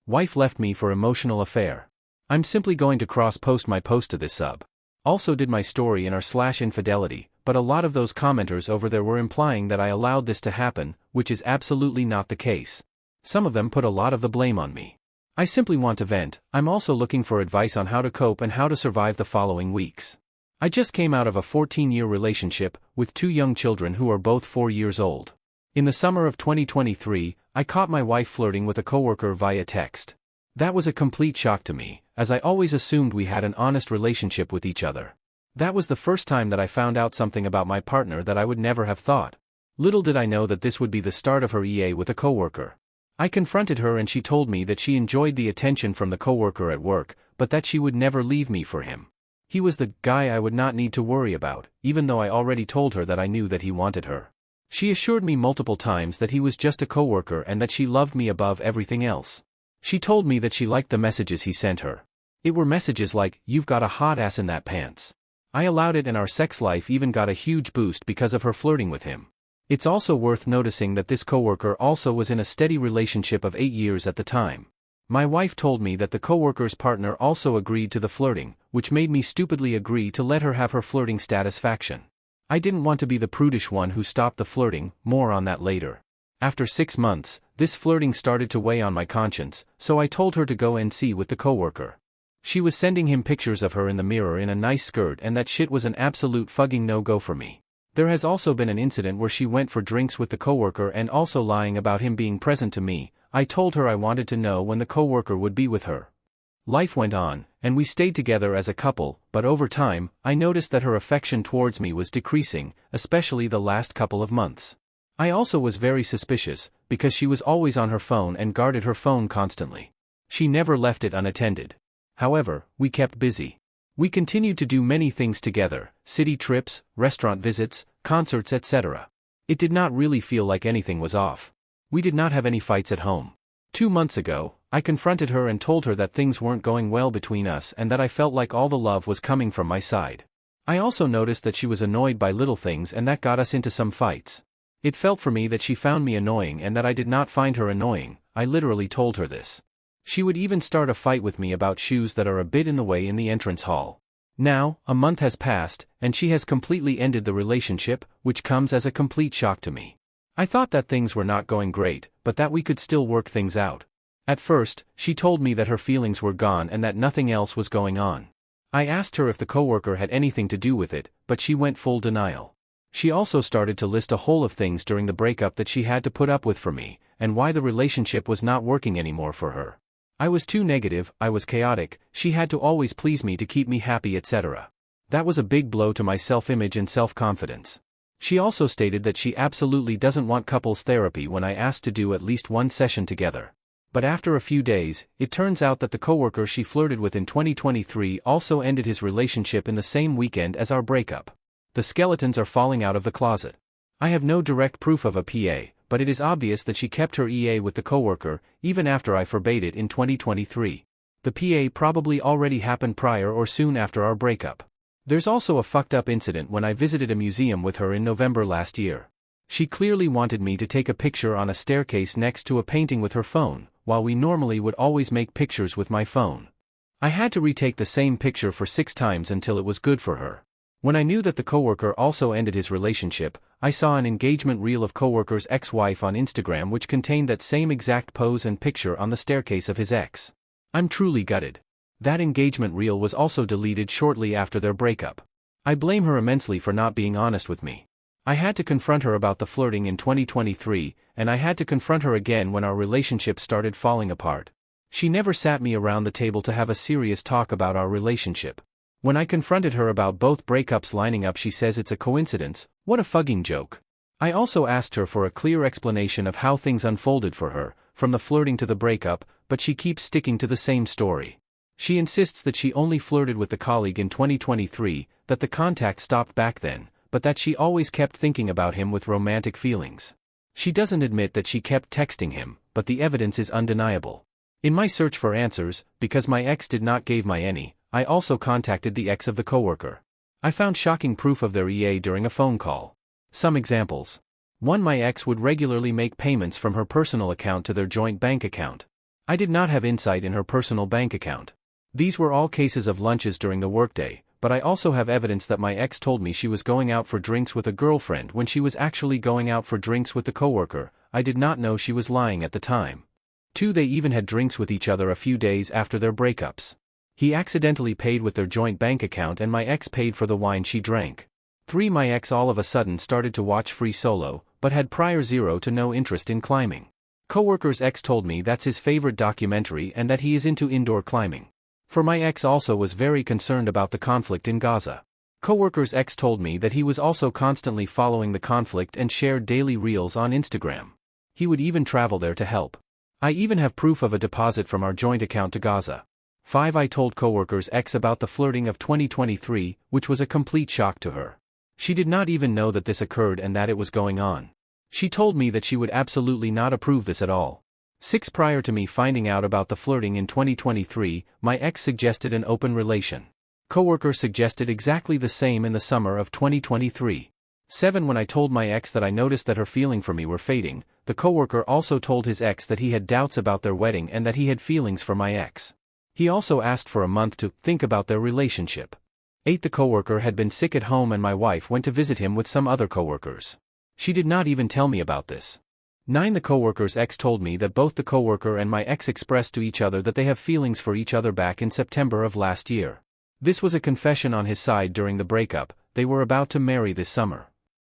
Wife left me for emotional affair. I'm simply going to cross-post my post to this sub. Also did my story in r/infidelity, but a lot of those commenters over there were implying that I allowed this to happen, which is absolutely not the case. Some of them put a lot of the blame on me. I simply want to vent. I'm also looking for advice on how to cope and how to survive the following weeks. I just came out of a 14-year relationship, with 2 young children who are both 4 years old. In the summer of 2023, I caught my wife flirting with a coworker via text. That was a complete shock to me, as I always assumed we had an honest relationship with each other. That was the first time that I found out something about my partner that I would never have thought. Little did I know that this would be the start of her EA with a coworker. I confronted her and she told me that she enjoyed the attention from the coworker at work, but that she would never leave me for him. He was the guy I would not need to worry about, even though I already told her that I knew that he wanted her. She assured me multiple times that he was just a coworker and that she loved me above everything else. She told me that she liked the messages he sent her. It were messages like, "You've got a hot ass in that pants." I allowed it and our sex life even got a huge boost because of her flirting with him. It's also worth noticing that this coworker also was in a steady relationship of 8 years at the time. My wife told me that the coworker's partner also agreed to the flirting, which made me stupidly agree to let her have her flirting satisfaction. I didn't want to be the prudish one who stopped the flirting, more on that later. After 6 months, this flirting started to weigh on my conscience, so I told her to go and see with the coworker. She was sending him pictures of her in the mirror in a nice skirt and that shit was an absolute fucking no-go for me. There has also been an incident where she went for drinks with the coworker and also lying about him being present to me. I told her I wanted to know when the coworker would be with her. Life went on, and we stayed together as a couple, but over time, I noticed that her affection towards me was decreasing, especially the last couple of months. I also was very suspicious, because she was always on her phone and guarded her phone constantly. She never left it unattended. However, we kept busy. We continued to do many things together, city trips, restaurant visits, concerts, etc. It did not really feel like anything was off. We did not have any fights at home. 2 months ago, I confronted her and told her that things weren't going well between us and that I felt like all the love was coming from my side. I also noticed that she was annoyed by little things and that got us into some fights. It felt for me that she found me annoying and that I did not find her annoying. I literally told her this. She would even start a fight with me about shoes that are a bit in the way in the entrance hall. Now, a month has passed, and she has completely ended the relationship, which comes as a complete shock to me. I thought that things were not going great, but that we could still work things out. At first, she told me that her feelings were gone and that nothing else was going on. I asked her if the coworker had anything to do with it, but she went full denial. She also started to list a whole of things during the breakup that she had to put up with for me, and why the relationship was not working anymore for her. I was too negative, I was chaotic, she had to always please me to keep me happy, etc. That was a big blow to my self-image and self-confidence. She also stated that she absolutely doesn't want couples therapy when I asked to do at least 1 session together. But after a few days, it turns out that the coworker she flirted with in 2023 also ended his relationship in the same weekend as our breakup. The skeletons are falling out of the closet. I have no direct proof of a PA, but it is obvious that she kept her EA with the coworker, even after I forbade it in 2023. The PA probably already happened prior or soon after our breakup. There's also a fucked up incident when I visited a museum with her in November last year. She clearly wanted me to take a picture on a staircase next to a painting with her phone, while we normally would always make pictures with my phone. I had to retake the same picture for 6 times until it was good for her. When I knew that the coworker also ended his relationship, I saw an engagement reel of coworker's ex-wife on Instagram which contained that same exact pose and picture on the staircase of his ex. I'm truly gutted. That engagement reel was also deleted shortly after their breakup. I blame her immensely for not being honest with me. I had to confront her about the flirting in 2023, and I had to confront her again when our relationship started falling apart. She never sat me around the table to have a serious talk about our relationship. When I confronted her about both breakups lining up, she says it's a coincidence. What a fucking joke. I also asked her for a clear explanation of how things unfolded for her, from the flirting to the breakup, but she keeps sticking to the same story. She insists that she only flirted with the colleague in 2023, that the contact stopped back then, but that she always kept thinking about him with romantic feelings. She doesn't admit that she kept texting him, but the evidence is undeniable. In my search for answers, because my ex did not give me any, I also contacted the ex of the coworker. I found shocking proof of their EA during a phone call. Some examples. 1. My ex would regularly make payments from her personal account to their joint bank account. I did not have insight in her personal bank account. These were all cases of lunches during the workday, but I also have evidence that my ex told me she was going out for drinks with a girlfriend when she was actually going out for drinks with the coworker. I did not know she was lying at the time. 2. They even had drinks with each other a few days after their breakups. He accidentally paid with their joint bank account and my ex paid for the wine she drank. 3. My ex all of a sudden started to watch Free Solo, but had prior zero to no interest in climbing. Coworker's ex told me that's his favorite documentary and that he is into indoor climbing. For my ex also was very concerned about the conflict in Gaza. Coworker's ex told me that he was also constantly following the conflict and shared daily reels on Instagram. He would even travel there to help. I even have proof of a deposit from our joint account to Gaza. 5. I told coworker's ex about the flirting of 2023, which was a complete shock to her. She did not even know that this occurred and that it was going on. She told me that she would absolutely not approve this at all. 6. Prior to me finding out about the flirting in 2023, my ex suggested an open relation. Coworker suggested exactly the same in the summer of 2023. 7. When I told my ex that I noticed that her feeling for me were fading, the coworker also told his ex that he had doubts about their wedding and that he had feelings for my ex. He also asked for a month to think about their relationship. 8. The coworker had been sick at home and my wife went to visit him with some other coworkers. She did not even tell me about this. 9. The coworker's ex told me that both the coworker and my ex expressed to each other that they have feelings for each other back in September of last year. This was a confession on his side during the breakup. They were about to marry this summer.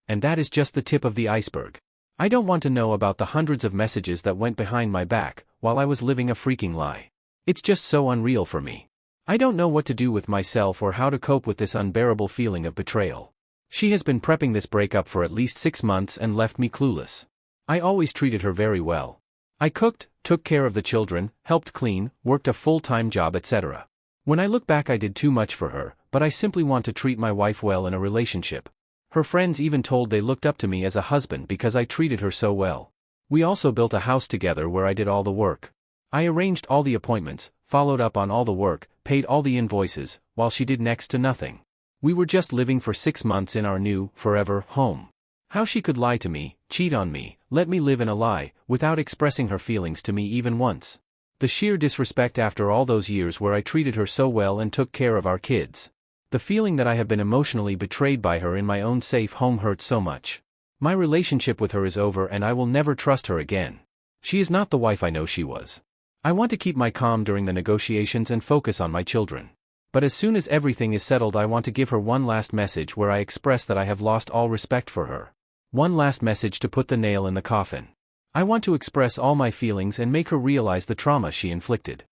And that is just the tip of the iceberg. I don't want to know about the hundreds of messages that went behind my back while I was living a freaking lie. It's just so unreal for me. I don't know what to do with myself or how to cope with this unbearable feeling of betrayal. She has been prepping this breakup for at least 6 months and left me clueless. I always treated her very well. I cooked, took care of the children, helped clean, worked a full-time job, etc. When I look back, I did too much for her, but I simply want to treat my wife well in a relationship. Her friends even told they looked up to me as a husband because I treated her so well. We also built a house together where I did all the work. I arranged all the appointments, followed up on all the work, paid all the invoices, while she did next to nothing. We were just living for 6 months in our new, forever, home. How she could lie to me, cheat on me, let me live in a lie, without expressing her feelings to me even once. The sheer disrespect after all those years where I treated her so well and took care of our kids. The feeling that I have been emotionally betrayed by her in my own safe home hurts so much. My relationship with her is over and I will never trust her again. She is not the wife I know she was. I want to keep my calm during the negotiations and focus on my children. But as soon as everything is settled, I want to give her one last message where I express that I have lost all respect for her. One last message to put the nail in the coffin. I want to express all my feelings and make her realize the trauma she inflicted.